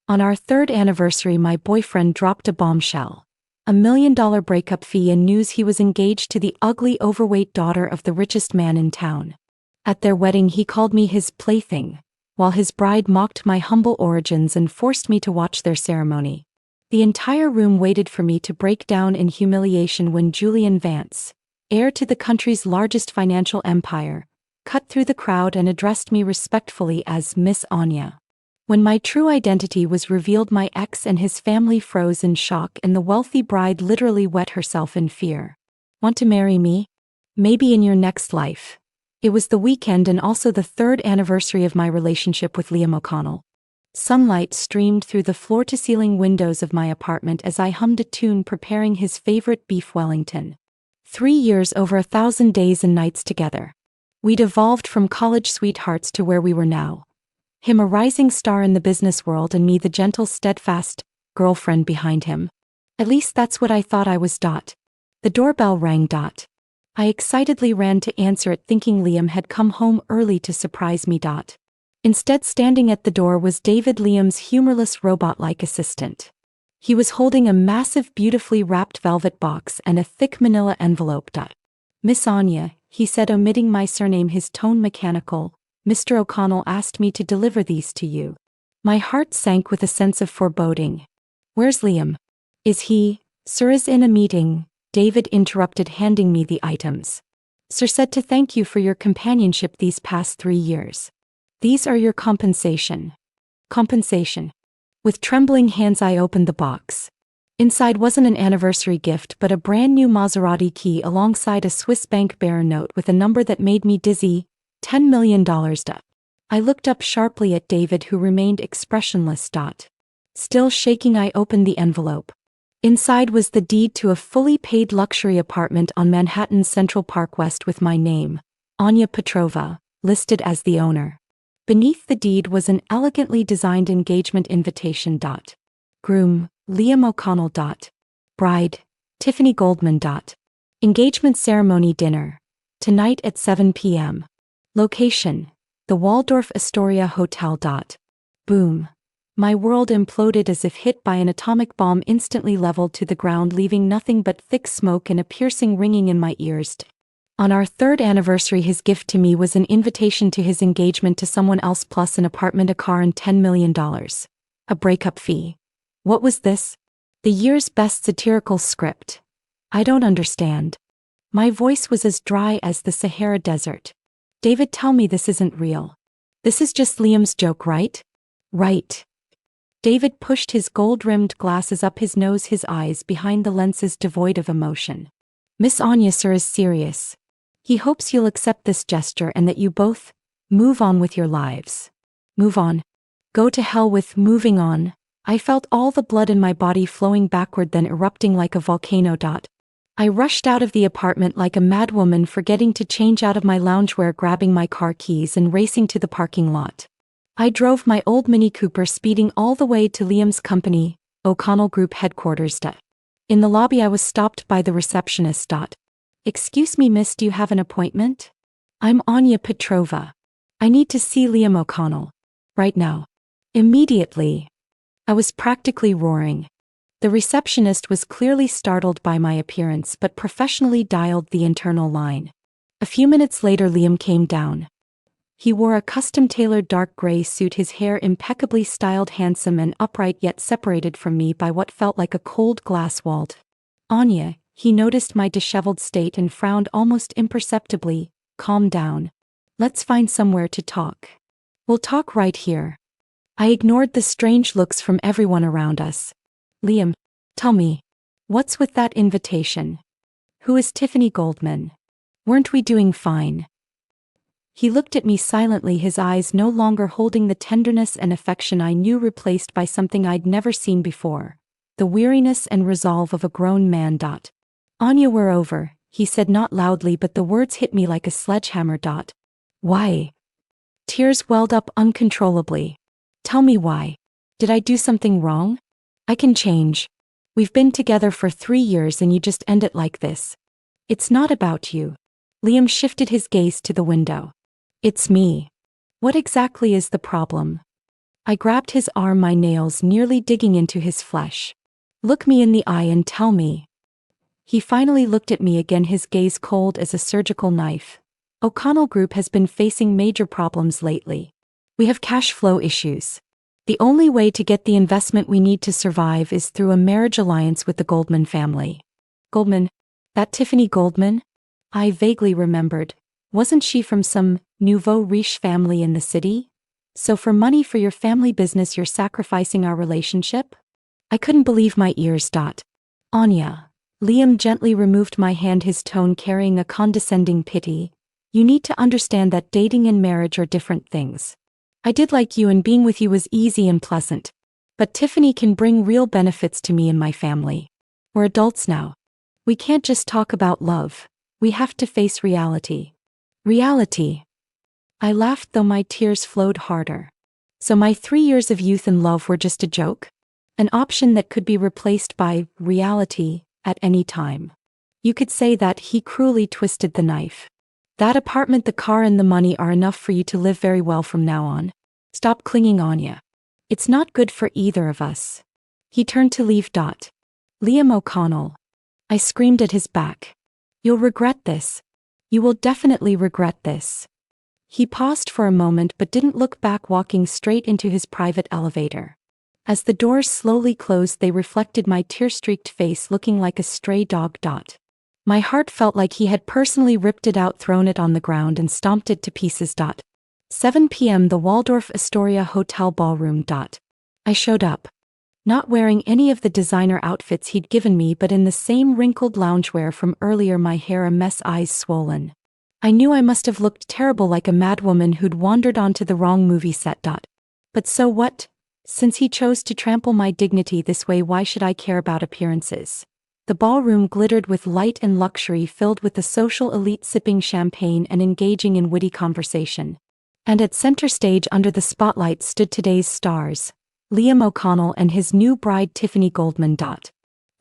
On our third anniversary, my boyfriend dropped a bombshell. $1 million breakup fee and news he was engaged to the ugly, overweight daughter of the richest man in town. At their wedding, he called me his plaything, while his bride mocked my humble origins and forced me to watch their ceremony. The entire room waited for me to break down in humiliation when Julian Vance, heir to the country's largest financial empire, cut through the crowd and addressed me respectfully as Miss Anya. When my true identity was revealed, my ex and his family froze in shock, and the wealthy bride literally wet herself in fear. Want to marry me? Maybe in your next life. It was the weekend and also the third anniversary of my relationship with Liam O'Connell. Sunlight streamed through the floor-to-ceiling windows of my apartment as I hummed a tune preparing his favorite beef Wellington. 3 years, over 1,000 days and nights together. We'd evolved from college sweethearts to where we were now. Him a rising star in the business world and me the gentle, steadfast girlfriend behind him. At least that's what I thought I was. The doorbell rang. I excitedly ran to answer it, thinking Liam had come home early to surprise me. Instead, standing at the door was David, Liam's humorless robot-like assistant. He was holding a massive, beautifully wrapped velvet box and a thick manila envelope. Miss Anya, he said, omitting my surname, his tone mechanical. Mr. O'Connell asked me to deliver these to you. My heart sank with a sense of foreboding. Where's Liam? Is he? Sir is in a meeting, David interrupted, handing me the items. Sir said to thank you for your companionship these past 3 years. These are your compensation. Compensation. With trembling hands I opened the box. Inside wasn't an anniversary gift but a brand new Maserati key alongside a Swiss bank bearer note with a number that made me dizzy. $10 million. I looked up sharply at David, who remained expressionless. Still shaking, I opened the envelope. Inside was the deed to a fully paid luxury apartment on Manhattan's Central Park West with my name, Anya Petrova, listed as the owner. Beneath the deed was an elegantly designed engagement invitation. Groom, Liam O'Connell. Bride, Tiffany Goldman. Engagement ceremony dinner. Tonight at 7 p.m. Location, the Waldorf Astoria Hotel. Boom. My world imploded as if hit by an atomic bomb, instantly leveled to the ground, leaving nothing but thick smoke and a piercing ringing in my ears. On our third anniversary, his gift to me was an invitation to his engagement to someone else, plus an apartment, a car, and $10 million. A breakup fee. What was this? The year's best satirical script. I don't understand. My voice was as dry as the Sahara Desert. David, tell me this isn't real. This is just Liam's joke, right? Right. David pushed his gold-rimmed glasses up his nose, his eyes behind the lenses devoid of emotion. Miss Anya, sir is serious. He hopes you'll accept this gesture and that you both move on with your lives. Move on. Go to hell with moving on. I felt all the blood in my body flowing backward, then erupting like a volcano. I rushed out of the apartment like a madwoman, forgetting to change out of my loungewear, grabbing my car keys and racing to the parking lot. I drove my old Mini Cooper, speeding all the way to Liam's company, O'Connell Group headquarters. In the lobby I was stopped by the receptionist. Excuse me, miss, do you have an appointment? I'm Anya Petrova. I need to see Liam O'Connell. Right now. Immediately. I was practically roaring. The receptionist was clearly startled by my appearance but professionally dialed the internal line. A few minutes later Liam came down. He wore a custom-tailored dark gray suit, his hair impeccably styled, handsome and upright, yet separated from me by what felt like a cold glass wall. Anya, he noticed my disheveled state and frowned almost imperceptibly. Calm down. Let's find somewhere to talk. We'll talk right here. I ignored the strange looks from everyone around us. Liam, tell me, what's with that invitation? Who is Tiffany Goldman? Weren't we doing fine? He looked at me silently, his eyes no longer holding the tenderness and affection I knew, replaced by something I'd never seen before, the weariness and resolve of a grown man. Anya, we're over, he said, not loudly, but the words hit me like a sledgehammer. Why? Tears welled up uncontrollably. Tell me why. Did I do something wrong? I can change. We've been together for 3 years and you just end it like this. It's not about you. Liam shifted his gaze to the window. It's me. What exactly is the problem? I grabbed his arm, my nails nearly digging into his flesh. Look me in the eye and tell me. He finally looked at me again, his gaze cold as a surgical knife. O'Connell Group has been facing major problems lately. We have cash flow issues. The only way to get the investment we need to survive is through a marriage alliance with the Goldman family. Goldman? That Tiffany Goldman? I vaguely remembered. Wasn't she from some nouveau riche family in the city? So for money for your family business you're sacrificing our relationship? I couldn't believe my ears. Anya. Liam gently removed my hand, his tone carrying a condescending pity. You need to understand that dating and marriage are different things. I did like you and being with you was easy and pleasant. But Tiffany can bring real benefits to me and my family. We're adults now. We can't just talk about love. We have to face reality. Reality. I laughed though my tears flowed harder. So my 3 years of youth and love were just a joke? An option that could be replaced by reality at any time. You could say that. He cruelly twisted the knife. That apartment, the car and the money are enough for you to live very well from now on. Stop clinging, Anya. It's not good for either of us. He turned to leave. Liam O'Connell. I screamed at his back. You'll regret this. You will definitely regret this. He paused for a moment but didn't look back, walking straight into his private elevator. As the doors slowly closed, they reflected my tear-streaked face looking like a stray dog. My heart felt like he had personally ripped it out, thrown it on the ground and stomped it to pieces. 7 p.m. The Waldorf Astoria Hotel ballroom. I showed up. Not wearing any of the designer outfits he'd given me but in the same wrinkled loungewear from earlier, my hair a mess, eyes swollen. I knew I must have looked terrible, like a madwoman who'd wandered onto the wrong movie set. But so what? Since he chose to trample my dignity this way, why should I care about appearances? The ballroom glittered with light and luxury, filled with the social elite sipping champagne and engaging in witty conversation. And at center stage under the spotlight stood today's stars, Liam O'Connell and his new bride Tiffany Goldman.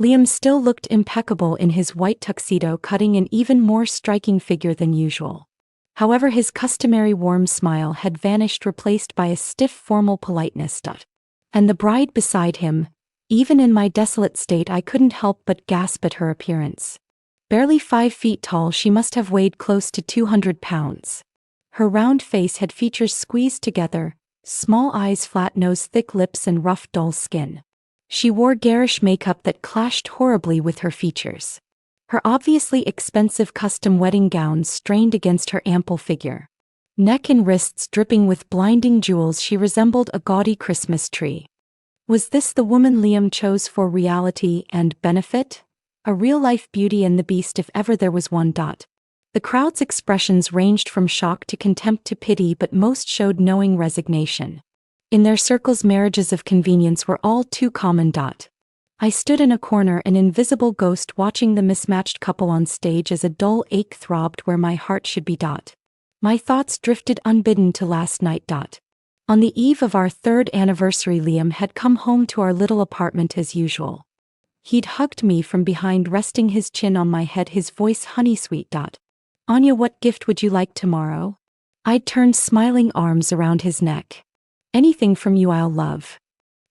Liam still looked impeccable in his white tuxedo, cutting an even more striking figure than usual. However, his customary warm smile had vanished, replaced by a stiff formal politeness. And the bride beside him, even in my desolate state I couldn't help but gasp at her appearance. Barely 5 feet tall, she must have weighed close to 200 pounds. Her round face had features squeezed together, small eyes, flat nose, thick lips and rough, dull skin. She wore garish makeup that clashed horribly with her features. Her obviously expensive custom wedding gown strained against her ample figure. Neck and wrists dripping with blinding jewels, she resembled a gaudy Christmas tree. Was this the woman Liam chose for reality and benefit? A real-life beauty and the beast if ever there was one. The crowd's expressions ranged from shock to contempt to pity, but most showed knowing resignation. In their circles, marriages of convenience were all too common. I stood in a corner, an invisible ghost, watching the mismatched couple on stage as a dull ache throbbed where my heart should be. My thoughts drifted unbidden to last night. On the eve of our 3rd anniversary, Liam had come home to our little apartment as usual. He'd hugged me from behind, resting his chin on my head, his voice honey-sweet. Anya, what gift would you like tomorrow? I'd turned smiling arms around his neck. Anything from you I'll love.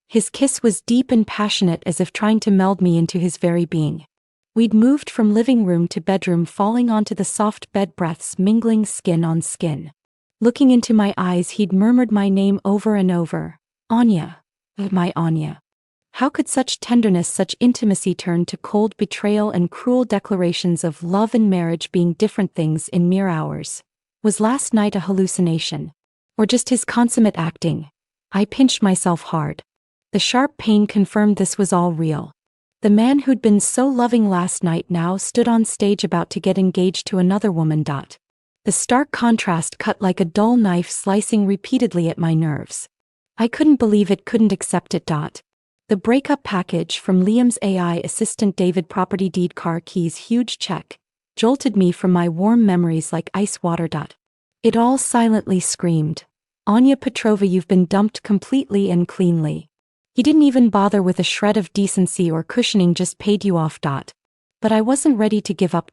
His kiss was deep and passionate, as if trying to meld me into his very being. We'd moved from living room to bedroom, falling onto the soft bed breaths, mingling skin on skin. Looking into my eyes, he'd murmured my name over and over. Anya. My Anya. How could such tenderness, such intimacy turn to cold betrayal and cruel declarations of love and marriage being different things in mere hours? Was last night a hallucination? Or just his consummate acting? I pinched myself hard. The sharp pain confirmed this was all real. The man who'd been so loving last night now stood on stage about to get engaged to another woman. The stark contrast cut like a dull knife, slicing repeatedly at my nerves. I couldn't believe it, couldn't accept it. The breakup package from Liam's AI assistant David, property deed, car keys, huge check, jolted me from my warm memories like ice water. It all silently screamed, Anya Petrova, you've been dumped completely and cleanly. He didn't even bother with a shred of decency or cushioning, just paid you off. But I wasn't ready to give up.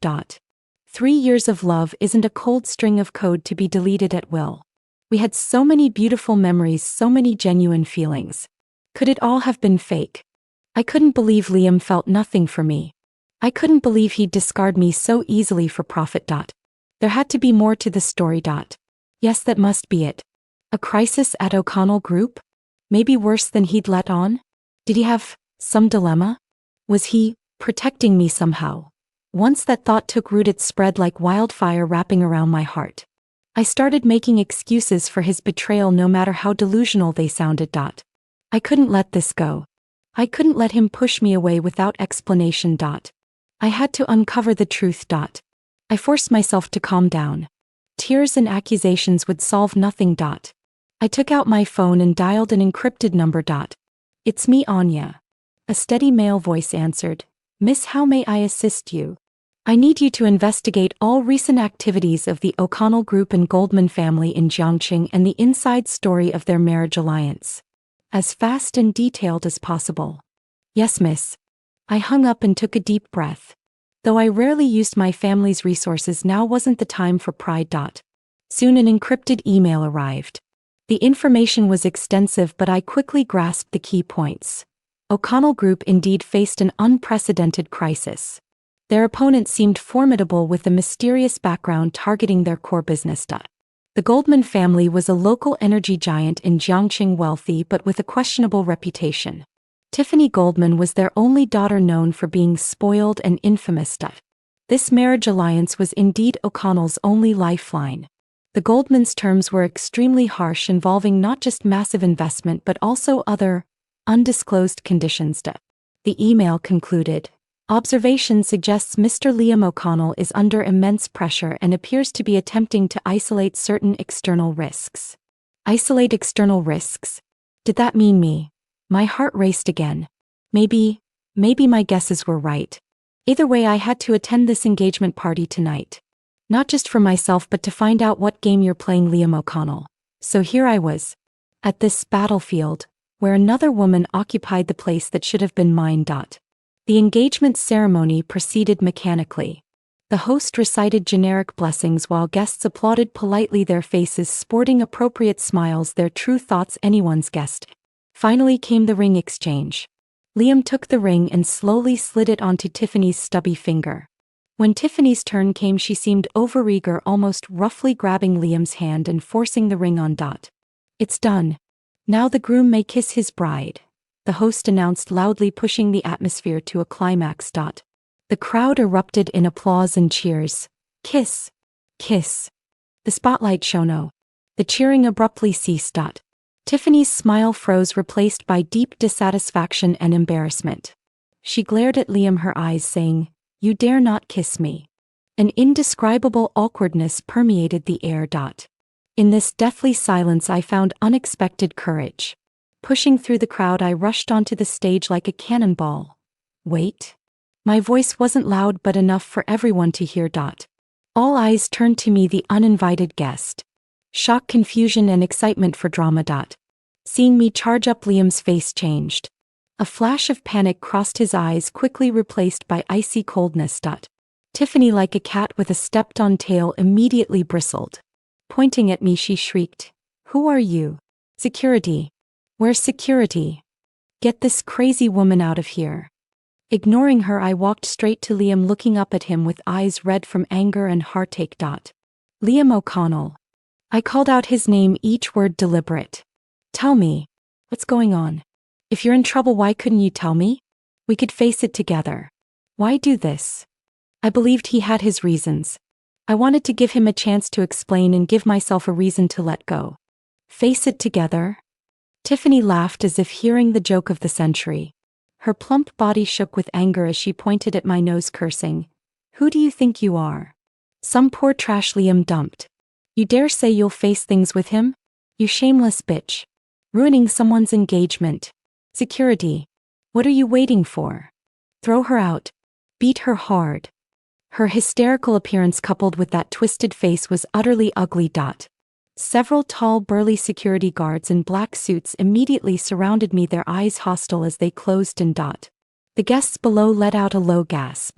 3 years of love isn't a cold string of code to be deleted at will. We had so many beautiful memories, so many genuine feelings. Could it all have been fake? I couldn't believe Liam felt nothing for me. I couldn't believe he'd discard me so easily for profit. There had to be more to the story. Yes, that must be it. A crisis at O'Connell Group? Maybe worse than he'd let on? Did he have some dilemma? Was he protecting me somehow? Once that thought took root, it spread like wildfire, wrapping around my heart. I started making excuses for his betrayal, no matter how delusional they sounded. I couldn't let this go. I couldn't let him push me away without explanation. I had to uncover the truth. I forced myself to calm down. Tears and accusations would solve nothing. I took out my phone and dialed an encrypted number. "It's me, Anya." A steady male voice answered. "Miss, how may I assist you?" "I need you to investigate all recent activities of the O'Connell Group and Goldman family in Jiangqing and the inside story of their marriage alliance. As fast and detailed as possible." "Yes, miss." I hung up and took a deep breath. Though I rarely used my family's resources, now wasn't the time for pride. Soon an encrypted email arrived. The information was extensive, but I quickly grasped the key points. O'Connell Group indeed faced an unprecedented crisis. Their opponent seemed formidable, with a mysterious background targeting their core business. The Goldman family was a local energy giant in Jiangqing, wealthy but with a questionable reputation. Tiffany Goldman was their only daughter, known for being spoiled and infamous. This marriage alliance was indeed O'Connell's only lifeline. The Goldmans' terms were extremely harsh, involving not just massive investment but also other, undisclosed conditions. The email concluded, "Observation suggests Mr. Liam O'Connell is under immense pressure and appears to be attempting to isolate certain external risks." Isolate external risks? Did that mean me? My heart raced again. Maybe my guesses were right. Either way, I had to attend this engagement party tonight. Not just for myself, but to find out what game you're playing, Liam O'Connell. So here I was, at this battlefield, where another woman occupied the place that should have been mine. The engagement ceremony proceeded mechanically. The host recited generic blessings while guests applauded politely, their faces sporting appropriate smiles, their true thoughts anyone's guessed. Finally came the ring exchange. Liam took the ring and slowly slid it onto Tiffany's stubby finger. When Tiffany's turn came, she seemed overeager, almost roughly grabbing Liam's hand and forcing the ring on. "It's done. Now the groom may kiss his bride," the host announced loudly, pushing the atmosphere to a climax. The crowd erupted in applause and cheers. "Kiss! Kiss!" The spotlight shone. The cheering abruptly ceased. Tiffany's smile froze, replaced by deep dissatisfaction and embarrassment. She glared at Liam, her eyes saying, "You dare not kiss me." An indescribable awkwardness permeated the air. In this deathly silence, I found unexpected courage. Pushing through the crowd, I rushed onto the stage like a cannonball. Wait. My voice wasn't loud, but enough for everyone to hear. All eyes turned to me, the uninvited guest. Shock, confusion, and excitement for drama. Seeing me charge up, Liam's face changed. A flash of panic crossed his eyes, quickly replaced by icy coldness. Tiffany, like a cat with a stepped-on tail, immediately bristled. Pointing at me, she shrieked, "Who are you?" "Security." "Where's security? Get this crazy woman out of here." Ignoring her, I walked straight to Liam, looking up at him with eyes red from anger and heartache. "Liam O'Connell." I called out his name, each word deliberate. "Tell me, what's going on? If you're in trouble, why couldn't you tell me? We could face it together. Why do this?" I believed he had his reasons. I wanted to give him a chance to explain and give myself a reason to let go. "Face it together?" Tiffany laughed as if hearing the joke of the century. Her plump body shook with anger as she pointed at my nose, cursing, "Who do you think you are? Some poor trash Liam dumped. You dare say you'll face things with him? You shameless bitch. Ruining someone's engagement. Security. What are you waiting for? Throw her out. Beat her hard." Her hysterical appearance, coupled with that twisted face, was utterly ugly. Several tall, burly security guards in black suits immediately surrounded me, their eyes hostile as they closed in. The guests below let out a low gasp.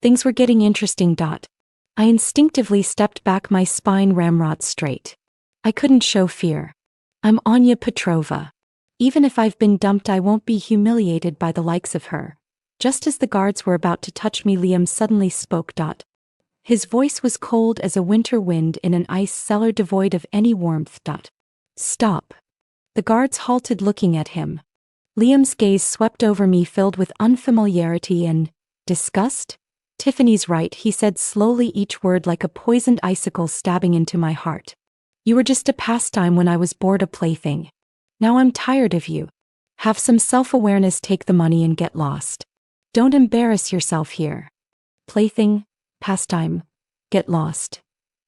Things were getting interesting. I instinctively stepped back, my spine ramrod straight. I couldn't show fear. I'm Anya Petrova. Even if I've been dumped, I won't be humiliated by the likes of her. Just as the guards were about to touch me, Liam suddenly spoke. His voice was cold as a winter wind in an ice cellar devoid of any warmth. Stop. The guards halted, looking at him. Liam's gaze swept over me, filled with unfamiliarity and disgust. Tiffany's right, he said slowly, each word like a poisoned icicle stabbing into my heart. You were just a pastime when I was bored, a plaything. Now I'm tired of you. Have some self-awareness, take the money and get lost. Don't embarrass yourself here. Plaything, pastime, get lost.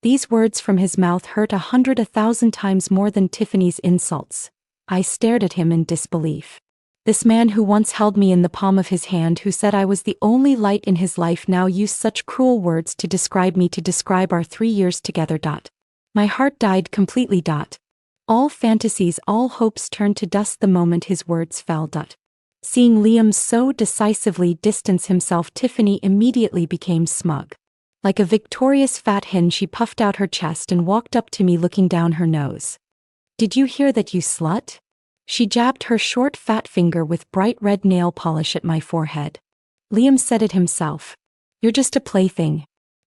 These words from his mouth hurt 1,000 times more than Tiffany's insults. I stared at him in disbelief. This man who once held me in the palm of his hand, who said I was the only light in his life, now used such cruel words to describe me, to describe our 3 years together. My heart died completely. All fantasies, all hopes turned to dust the moment his words fell. Seeing Liam so decisively distance himself, Tiffany immediately became smug. Like a victorious fat hen, she puffed out her chest and walked up to me, looking down her nose. Did you hear that, you slut? She jabbed her short fat finger with bright red nail polish at my forehead. Liam said it himself. You're just a plaything.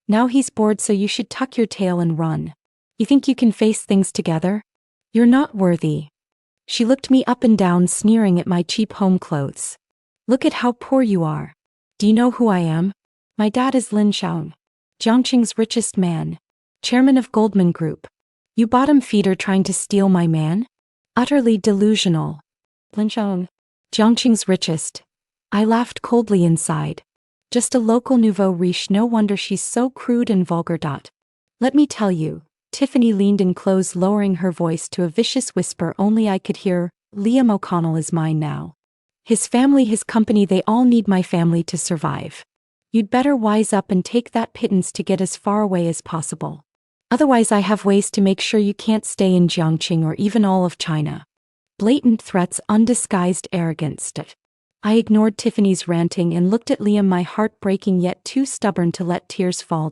Now he's bored, so you should tuck your tail and run. You think you can face things together? You're not worthy. She looked me up and down, sneering at my cheap home clothes. Look at how poor you are. Do you know who I am? My dad is Lin Xiaong, Jiangqing's richest man. Chairman of Goldman Group. You bottom feeder trying to steal my man? Utterly delusional. Lin Xiaong, Jiangqing's richest. I laughed coldly inside. Just a local nouveau riche, no wonder she's so crude and vulgar. Let me tell you. Tiffany leaned in close, lowering her voice to a vicious whisper only I could hear. Liam O'Connell is mine now. His family, his company, they all need my family to survive. You'd better wise up and take that pittance to get as far away as possible. Otherwise, I have ways to make sure you can't stay in Jiangqing or even all of China. Blatant threats, undisguised arrogance. I ignored Tiffany's ranting and looked at Liam, my heart breaking yet too stubborn to let tears fall.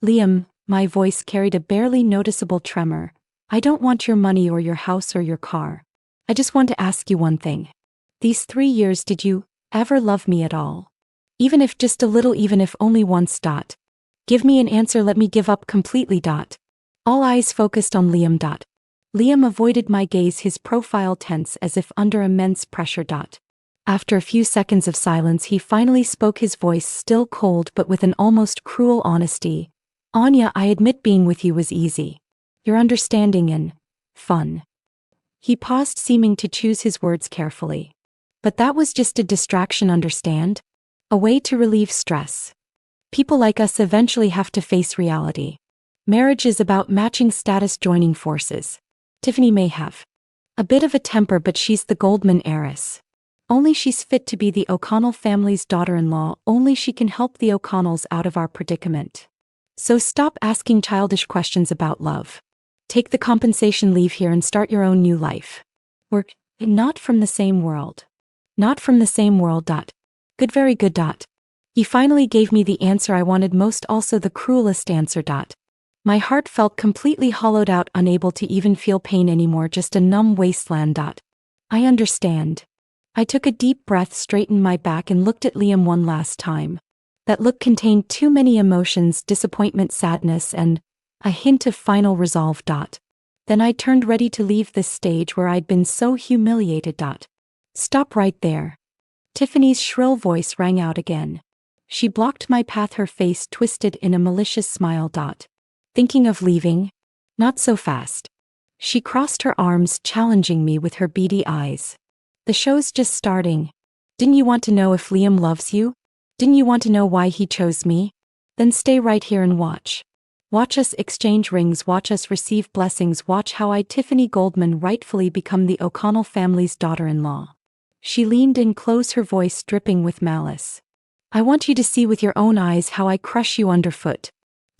Liam, my voice carried a barely noticeable tremor. I don't want your money or your house or your car. I just want to ask you one thing. These 3 years, did you ever love me at all? Even if just a little, even if only once. Give me an answer, let me give up completely. All eyes focused on Liam. Liam avoided my gaze, his profile tense as if under immense pressure. After a few seconds of silence, he finally spoke, his voice still cold but with an almost cruel honesty. Anya, I admit being with you was easy. You're understanding and fun. He paused, seeming to choose his words carefully. But that was just a distraction, understand? A way to relieve stress. People like us eventually have to face reality. Marriage is about matching status, joining forces. Tiffany may have a bit of a temper, but she's the Goldman heiress. Only she's fit to be the O'Connell family's daughter-in-law. Only she can help the O'Connells out of our predicament. So stop asking childish questions about love. Take the compensation leave here and start your own new life. We're not from the same world. Not from the same world. Good, very good. He finally gave me the answer I wanted most, also the cruelest answer. My heart felt completely hollowed out, unable to even feel pain anymore, just a numb wasteland. I understand. I took a deep breath, straightened my back and looked at Liam one last time. That look contained too many emotions, disappointment, sadness, and a hint of final resolve. Then I turned, ready to leave this stage where I'd been so humiliated. Stop right there. Tiffany's shrill voice rang out again. She blocked my path, her face twisted in a malicious smile. Thinking of leaving? Not so fast. She crossed her arms, challenging me with her beady eyes. The show's just starting. Didn't you want to know if Liam loves you? Didn't you want to know why he chose me? Then stay right here and watch. Watch us exchange rings, watch us receive blessings, watch how I, Tiffany Goldman, rightfully become the O'Connell family's daughter-in-law. She leaned in close, her voice dripping with malice. I want you to see with your own eyes how I crush you underfoot.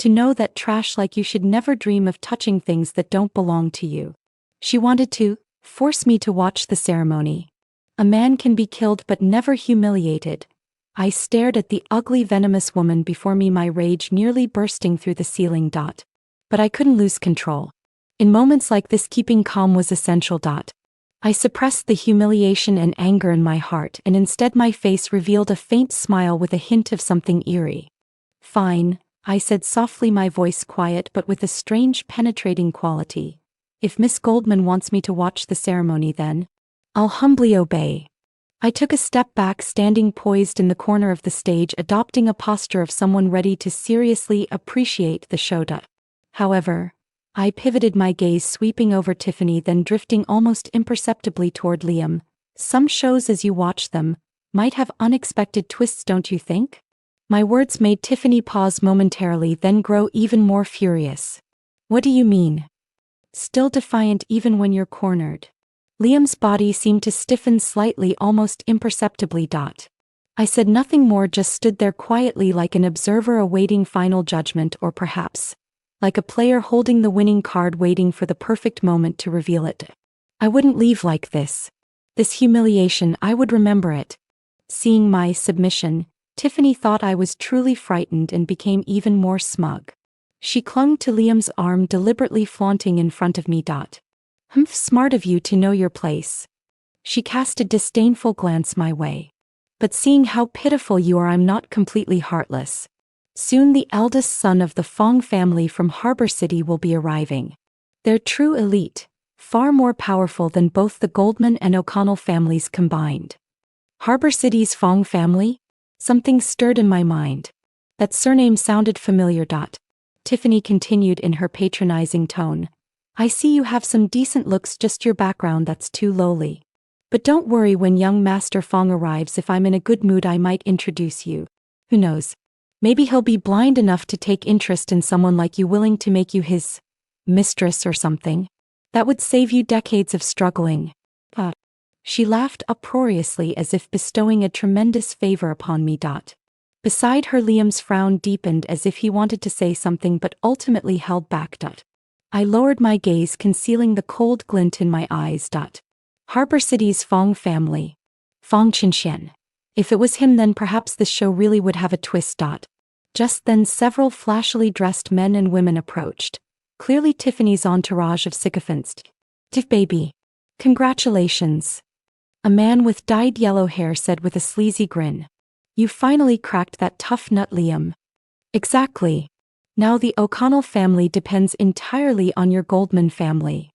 To know that trash like you should never dream of touching things that don't belong to you. She wanted to force me to watch the ceremony. A man can be killed but never humiliated. I stared at the ugly, venomous woman before me, my rage nearly bursting through the ceiling. But I couldn't lose control. In moments like this, keeping calm was essential. I suppressed the humiliation and anger in my heart, and instead my face revealed a faint smile with a hint of something eerie. Fine, I said softly, my voice quiet but with a strange penetrating quality. If Miss Goldman wants me to watch the ceremony, then I'll humbly obey. I took a step back, standing poised in the corner of the stage, adopting a posture of someone ready to seriously appreciate the show. However, I pivoted, my gaze sweeping over Tiffany, then drifting almost imperceptibly toward Liam. Some shows, as you watch them, might have unexpected twists, don't you think? My words made Tiffany pause momentarily, then grow even more furious. What do you mean? Still defiant even when you're cornered. Liam's body seemed to stiffen slightly, almost imperceptibly. I said nothing more, just stood there quietly like an observer awaiting final judgment, or perhaps like a player holding the winning card, waiting for the perfect moment to reveal it. I wouldn't leave like this. This humiliation, I would remember it. Seeing my submission, Tiffany thought I was truly frightened and became even more smug. She clung to Liam's arm, deliberately flaunting in front of me. Smart of you to know your place. She cast a disdainful glance my way. But seeing how pitiful you are, I'm not completely heartless. Soon the eldest son of the Fong family from Harbor City will be arriving. They're true elite, far more powerful than both the Goldman and O'Connell families combined. Harbor City's Fong family? Something stirred in my mind. That surname sounded familiar. Tiffany continued in her patronizing tone. I see you have some decent looks, just your background that's too lowly. But don't worry, when young Master Fong arrives, if I'm in a good mood, I might introduce you. Who knows? Maybe he'll be blind enough to take interest in someone like you, willing to make you his mistress or something. That would save you decades of struggling. She laughed uproariously, as if bestowing a tremendous favor upon me. Beside her, Liam's frown deepened, as if he wanted to say something but ultimately held back. I lowered my gaze, concealing the cold glint in my eyes. Harbor City's Fong family. Fong Chinxian. If it was him, then perhaps this show really would have a twist. Just then several flashily dressed men and women approached, clearly Tiffany's entourage of sycophants. Tiff baby. Congratulations. A man with dyed yellow hair said with a sleazy grin. You finally cracked that tough nut, Liam. Exactly. Now the O'Connell family depends entirely on your Goldman family.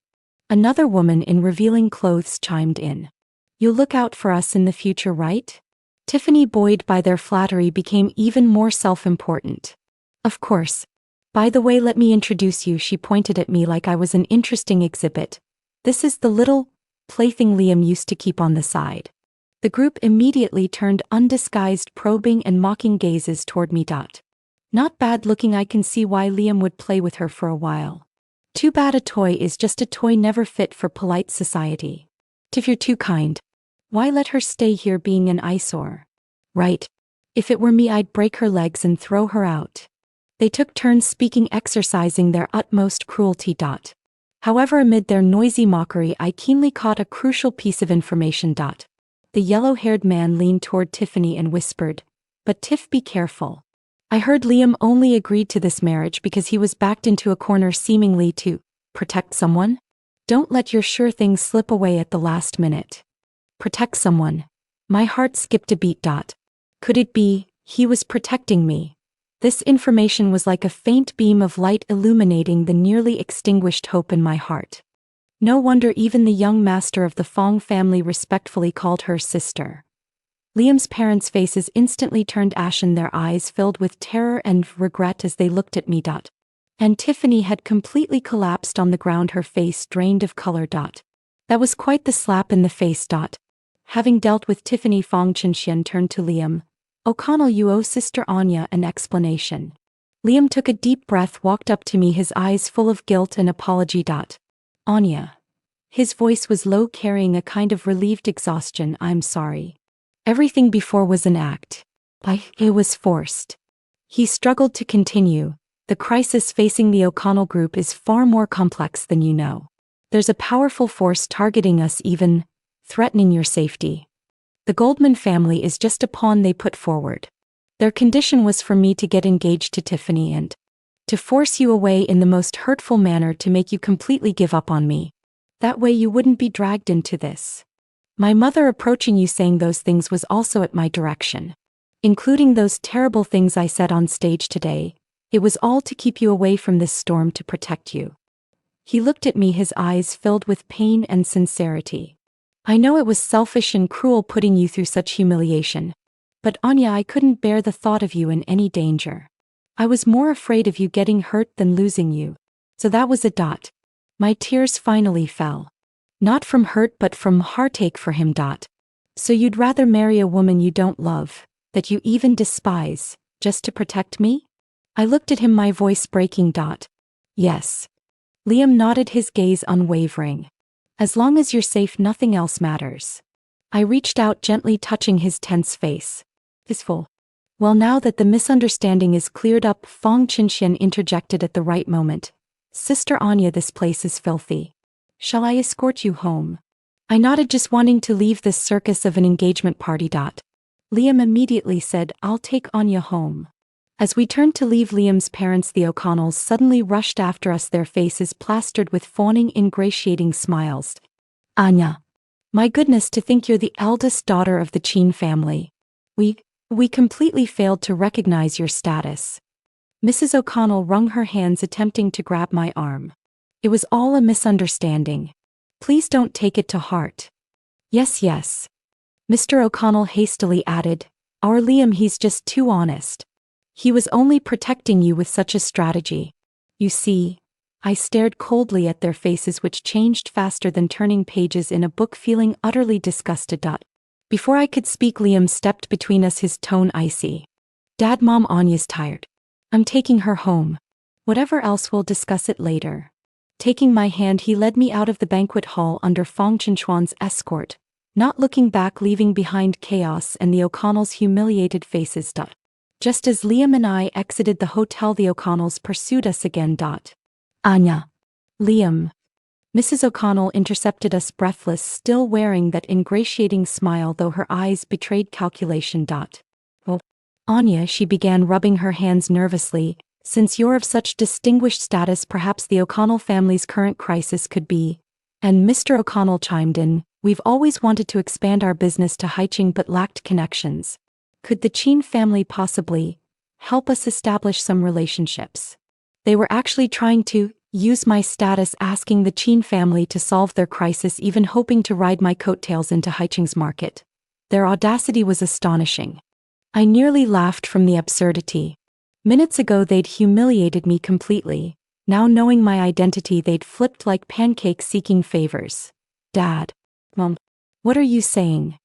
Another woman in revealing clothes chimed in. You'll look out for us in the future, right? Tiffany, buoyed by their flattery, became even more self-important. Of course. By the way, let me introduce you. She pointed at me like I was an interesting exhibit. This is the little plaything Liam used to keep on the side. The group immediately turned undisguised, probing and mocking gazes toward me. Not bad looking. I can see why Liam would play with her for a while. Too bad a toy is just a toy, never fit for polite society. If you're too kind, why let her stay here being an eyesore? Right. If it were me, I'd break her legs and throw her out. They took turns speaking, exercising their utmost cruelty. However, amid their noisy mockery, I keenly caught a crucial piece of information. The yellow-haired man leaned toward Tiffany and whispered, "But Tiff, be careful. I heard Liam only agreed to this marriage because he was backed into a corner, seemingly to protect someone. Don't let your sure thing slip away at the last minute." Protect someone. My heart skipped a beat. Could it be he was protecting me? This information was like a faint beam of light illuminating the nearly extinguished hope in my heart. No wonder even the young master of the Fong family respectfully called her sister. Liam's parents' faces instantly turned ashen, their eyes filled with terror and regret as they looked at me. And Tiffany had completely collapsed on the ground, her face drained of color. That was quite the slap in the face. Having dealt with Tiffany, Fong Chinxian turned to Liam. O'Connell, you owe Sister Anya an explanation. Liam took a deep breath, walked up to me, his eyes full of guilt and apology. Anya. His voice was low, carrying a kind of relieved exhaustion. I'm sorry. Everything before was an act. It was forced. He struggled to continue. The crisis facing the O'Connell group is far more complex than you know. There's a powerful force targeting us, even threatening your safety. The Goldman family is just a pawn they put forward. Their condition was for me to get engaged to Tiffany, and To force you away in the most hurtful manner to make you completely give up on me. That way you wouldn't be dragged into this. My mother approaching you saying those things was also at my direction. Including those terrible things I said on stage today. It was all to keep you away from this storm, to protect you. He looked at me, his eyes filled with pain and sincerity. I know it was selfish and cruel putting you through such humiliation. But Anya, I couldn't bear the thought of you in any danger. I was more afraid of you getting hurt than losing you. So that was a dot. My tears finally fell. Not from hurt but from heartache for him. Dot. So you'd rather marry a woman you don't love, that you even despise, just to protect me? I looked at him, my voice breaking. Dot. Yes. Liam nodded, his gaze unwavering. As long as you're safe, nothing else matters. I reached out, gently touching his tense face. Peaceful. Well, now that the misunderstanding is cleared up, Fong Qinxian interjected at the right moment. Sister Anya, this place is filthy. Shall I escort you home? I nodded, just wanting to leave this circus of an engagement party. Dot. Liam immediately said, I'll take Anya home. As we turned to leave, Liam's parents, the O'Connells, suddenly rushed after us, their faces plastered with fawning, ingratiating smiles. Anya. My goodness, to think you're the eldest daughter of the Qin family. We completely failed to recognize your status. Mrs. O'Connell wrung her hands, attempting to grab my arm. It was all a misunderstanding. Please don't take it to heart. Yes. Mr. O'Connell hastily added, Our Liam, he's just too honest. He was only protecting you with such a strategy. You see. I stared coldly at their faces, which changed faster than turning pages in a book, feeling utterly disgusted. Before I could speak, Liam stepped between us, his tone icy. Dad, Mom, Anya's tired. I'm taking her home. Whatever else, we'll discuss it later. Taking my hand, he led me out of the banquet hall under Fong Qinxuan's escort, not looking back, leaving behind chaos and the O'Connells' humiliated faces. Just as Liam and I exited the hotel, the O'Connells pursued us again. Anya. Liam. Mrs. O'Connell intercepted us, breathless, still wearing that ingratiating smile, though her eyes betrayed calculation. Oh, Anya, she began, rubbing her hands nervously. Since you're of such distinguished status, perhaps the O'Connell family's current crisis could be. And Mr. O'Connell chimed in, we've always wanted to expand our business to Haicheng but lacked connections. Could the Qin family possibly help us establish some relationships? They were actually trying to use my status, asking the Qin family to solve their crisis, even hoping to ride my coattails into Haicheng's market. Their audacity was astonishing. I nearly laughed from the absurdity. Minutes ago they'd humiliated me completely. Now, knowing my identity, they'd flipped like pancakes, seeking favors. Dad. Mom. What are you saying?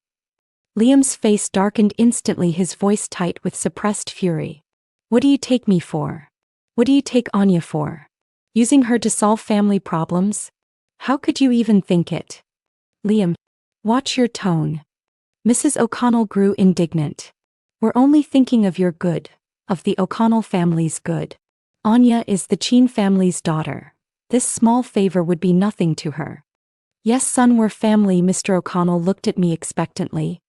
Liam's face darkened instantly, his voice tight with suppressed fury. What do you take me for? What do you take Anya for? Using her to solve family problems? How could you even think it? Liam. Watch your tone. Mrs. O'Connell grew indignant. We're only thinking of your good, of the O'Connell family's good. Anya is the Qin family's daughter. This small favor would be nothing to her. Yes, son, we're family. Mr. O'Connell looked at me expectantly.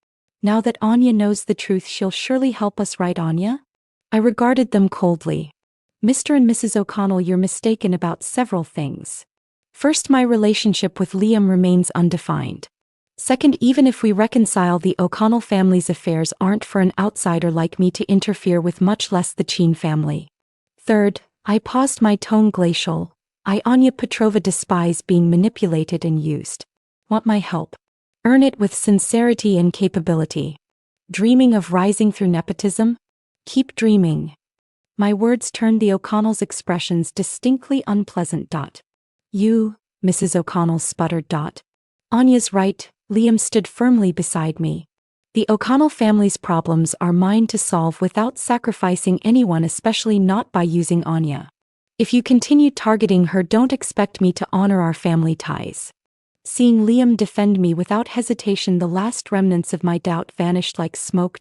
Now that Anya knows the truth, she'll surely help us, right, Anya? I regarded them coldly. Mr. and Mrs. O'Connell, you're mistaken about several things. First, my relationship with Liam remains undefined. Second, even if we reconcile, the O'Connell family's affairs aren't for an outsider like me to interfere with, much less the Qin family. Third, I paused, my tone glacial. I, Anya Petrova, despise being manipulated and used. Want my help? Earn it with sincerity and capability. Dreaming of rising through nepotism? Keep dreaming. My words turned the O'Connells' expressions distinctly unpleasant. You, Mrs. O'Connell sputtered. Anya's right. Liam stood firmly beside me. The O'Connell family's problems are mine to solve without sacrificing anyone, especially not by using Anya. If you continue targeting her, don't expect me to honor our family ties. Seeing Liam defend me without hesitation, the last remnants of my doubt vanished like smoke.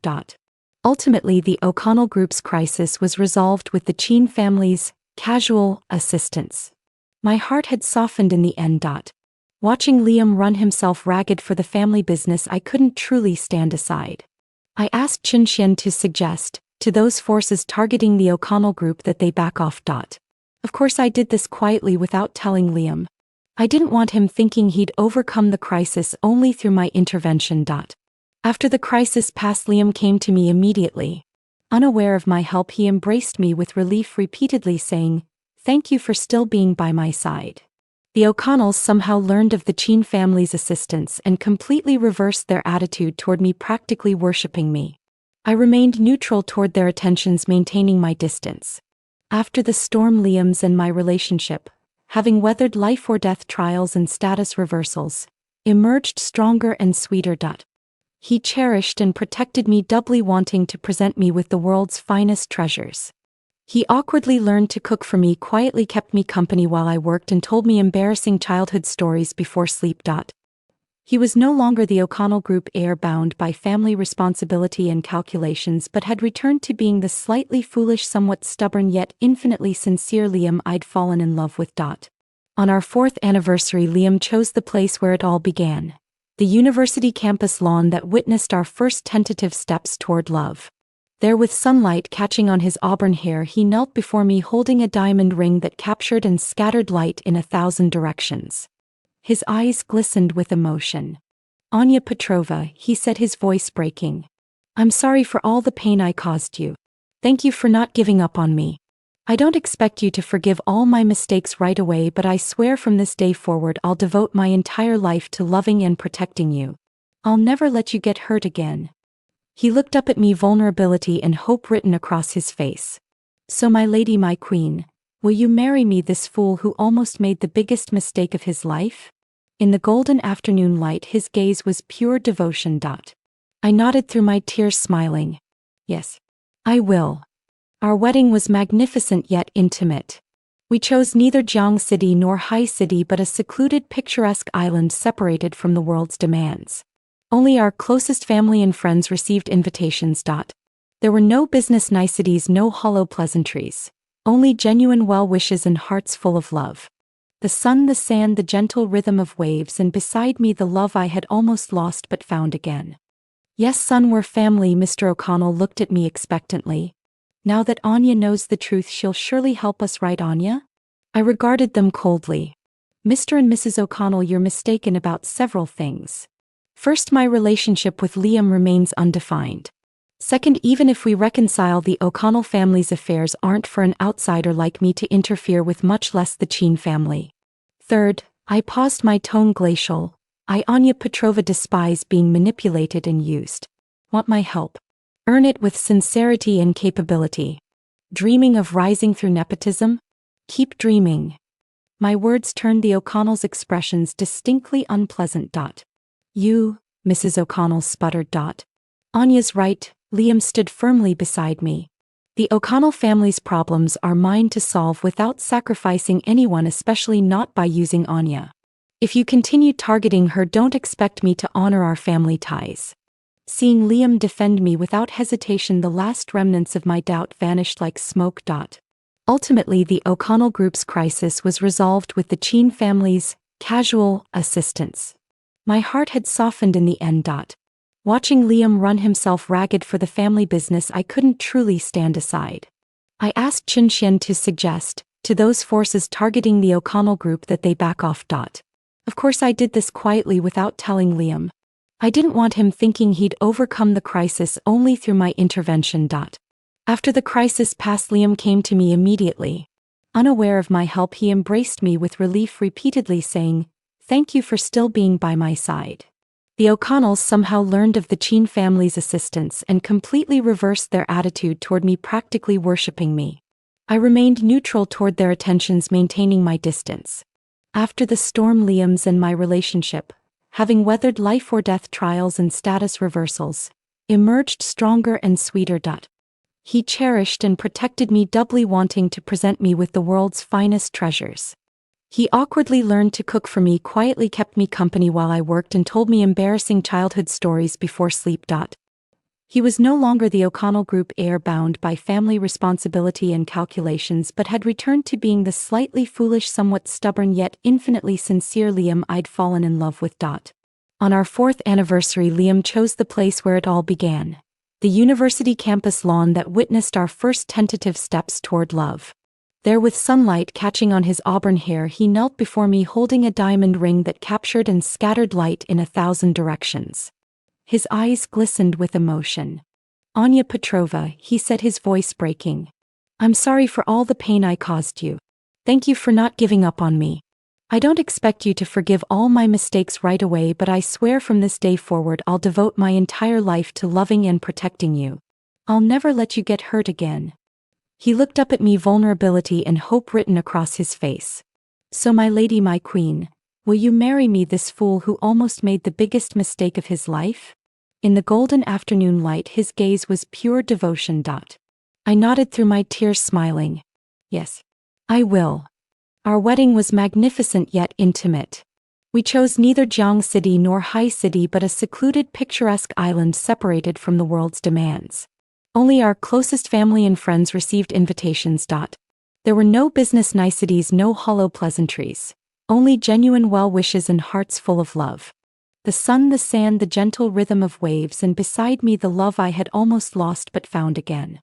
Ultimately, the O'Connell group's crisis was resolved with the Qin family's casual assistance. My heart had softened in the end. Watching Liam run himself ragged for the family business, I couldn't truly stand aside. I asked Qinxian to suggest, to those forces targeting the O'Connell group, that they back off. Of course I did this quietly without telling Liam. I didn't want him thinking he'd overcome the crisis only through my intervention. After the crisis passed, Liam came to me immediately. Unaware of my help, he embraced me with relief, repeatedly saying, "Thank you for still being by my side." The O'Connells somehow learned of the Chin family's assistance and completely reversed their attitude toward me, practically worshipping me. I remained neutral toward their attentions, maintaining my distance. After the storm, Liam's and my relationship, having weathered life or death trials and status reversals, emerged stronger and sweeter. He cherished and protected me doubly, wanting to present me with the world's finest treasures. He awkwardly learned to cook for me, quietly kept me company while I worked, and told me embarrassing childhood stories before sleep. He was no longer the O'Connell Group heir bound by family responsibility and calculations, but had returned to being the slightly foolish, somewhat stubborn, yet infinitely sincere Liam I'd fallen in love with. On our 4th anniversary, Liam chose the place where it all began, the university campus lawn that witnessed our first tentative steps toward love. There, with sunlight catching on his auburn hair, he knelt before me, holding a diamond ring that captured and scattered light in 1,000 directions. His eyes glistened with emotion. "Anya Petrova," he said, his voice breaking. "I'm sorry for all the pain I caused you. Thank you for not giving up on me. I don't expect you to forgive all my mistakes right away, but I swear from this day forward I'll devote my entire life to loving and protecting you. I'll never let you get hurt again." He looked up at me, vulnerability and hope written across his face. "So my lady, my queen, will you marry me, this fool who almost made the biggest mistake of his life?" In the golden afternoon light, his gaze was pure devotion. I nodded through my tears, smiling. "Yes, I will." Our wedding was magnificent yet intimate. We chose neither Jiang City nor High City, but a secluded, picturesque island separated from the world's demands. Only our closest family and friends received invitations. There were no business niceties, no hollow pleasantries. Only genuine well wishes and hearts full of love. The sun, the sand, the gentle rhythm of waves, and beside me the love I had almost lost but found again. "Yes, son, we're family." Mr. O'Connell looked at me expectantly. "Now that Anya knows the truth, she'll surely help us, right, Anya?" I regarded them coldly. "Mr. and Mrs. O'Connell, you're mistaken about several things. First, my relationship with Liam remains undefined. Second, even if we reconcile, the O'Connell family's affairs aren't for an outsider like me to interfere with, much less the Chin family. Third," I paused, my tone glacial, "I, Anya Petrova, despise being manipulated and used. Want my help? Earn it with sincerity and capability. Dreaming of rising through nepotism? Keep dreaming." My words turned the O'Connells' expressions distinctly unpleasant. "You," Mrs. O'Connell sputtered. "Anya's right." Liam stood firmly beside me. "The O'Connell family's problems are mine to solve without sacrificing anyone, especially not by using Anya. If you continue targeting her, don't expect me to honor our family ties." Seeing Liam defend me without hesitation, the last remnants of my doubt vanished like smoke. Ultimately, the O'Connell Group's crisis was resolved with the Chin family's casual assistance. My heart had softened in the end. Watching Liam run himself ragged for the family business, I couldn't truly stand aside. I asked Chin Xian to suggest, to those forces targeting the O'Connell Group, that they back off. Of course I did this quietly without telling Liam. I didn't want him thinking he'd overcome the crisis only through my intervention. After the crisis passed, Liam came to me immediately. Unaware of my help, he embraced me with relief, repeatedly saying, "Thank you for still being by my side." The O'Connells somehow learned of the Chin family's assistance and completely reversed their attitude toward me, practically worshipping me. I remained neutral toward their attentions, maintaining my distance. After the storm, Liam's and my relationship, having weathered life or death trials and status reversals, emerged stronger and sweeter. He cherished and protected me doubly, wanting to present me with the world's finest treasures. He awkwardly learned to cook for me, quietly kept me company while I worked, and told me embarrassing childhood stories before sleep. He was no longer the O'Connell Group heir bound by family responsibility and calculations, but had returned to being the slightly foolish, somewhat stubborn, yet infinitely sincere Liam I'd fallen in love with. On our 4th anniversary, Liam chose the place where it all began, the university campus lawn that witnessed our first tentative steps toward love. There with sunlight catching on his auburn hair, he knelt before me holding a diamond ring that captured and scattered light in 1,000 directions. His eyes glistened with emotion. "Anya Petrovna," he said, his voice breaking. "I'm sorry for all the pain I caused you. Thank you for not giving up on me. I don't expect you to forgive all my mistakes right away, but I swear from this day forward I'll devote my entire life to loving and protecting you. I'll never let you get hurt again." He looked up at me, vulnerability and hope written across his face. "So my lady, my queen, will you marry me, this fool who almost made the biggest mistake of his life?" In the golden afternoon light his gaze was pure devotion. I nodded through my tears, smiling. "Yes, I will." Our wedding was magnificent yet intimate. We chose neither Jiang City nor High City, but a secluded, picturesque island separated from the world's demands. Only our closest family and friends received invitations. There were no business niceties, no hollow pleasantries. Only genuine well wishes and hearts full of love. The sun, the sand, the gentle rhythm of waves, and beside me the love I had almost lost but found again.